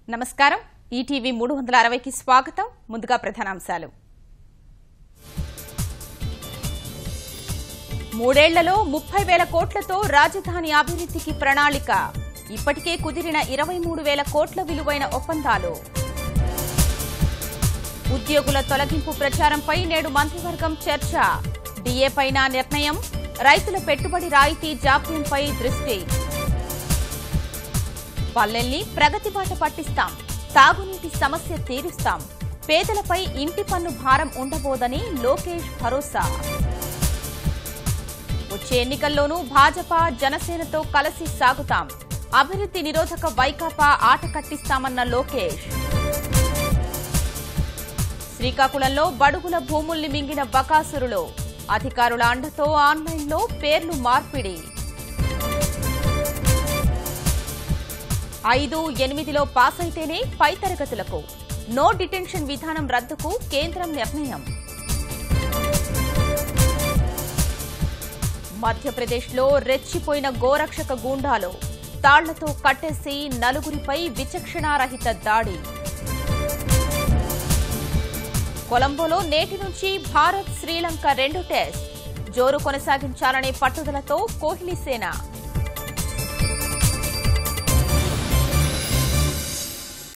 నమస్కారం ఈటీవీ 360కి స్వాగతం ముందుగా ప్రధానాంశాలు మూడేళ్లలో 30,000 కోట్లతో రాజధాని అభివృద్ధికి ప్రణాళిక ఇప్పటికే కుదిరిన 23,000 కోట్ల విలువైన ఒప్పందాలు ఉద్యోగుల తొలగింపు ప్రచారంపై నేడు మంత్రివర్గం చర్చ డిఏపైన నిర్ణయం రైతుల పెట్టుబడి రాయితీ జాప్యంపై దృష్టి పల్లెల్ని ప్రగతి బాట పట్టిస్తాం తాగునీటి సమస్య తీరుస్తాం పేదలపై ఇంటి పన్ను భారం ఉండబోదని లోకేష్ భరోసా వచ్చే ఎన్నికల్లోనూ భాజపా జనసేనతో కలిసి సాగుతాం అభివృద్ధి నిరోధక వైకాపా ఆట కట్టిస్తామన్న లోకేష్ శ్రీకాకుళంలో బడుగుల భూముల్ని మింగిన బకాసురులు అధికారుల అండతో ఆన్లైన్లో పేర్లు మార్పిడి 5-8లో పాస్ అయితేనే పై తరగతులకు నో డిటెన్షన్ విధానం రద్దుకు కేంద్రం నిర్ణయం మధ్యప్రదేశ్లో రెచ్చిపోయిన గోరక్షక గూండాలు తాళ్లతో కట్టేసి నలుగురిపై విచక్షణారహిత దాడి కొలంబోలో నేటి నుంచి భారత్ శ్రీలంక 2 టెస్ట్ జోరు కొనసాగించాలనే పట్టుదలతో కోహ్లీ సేన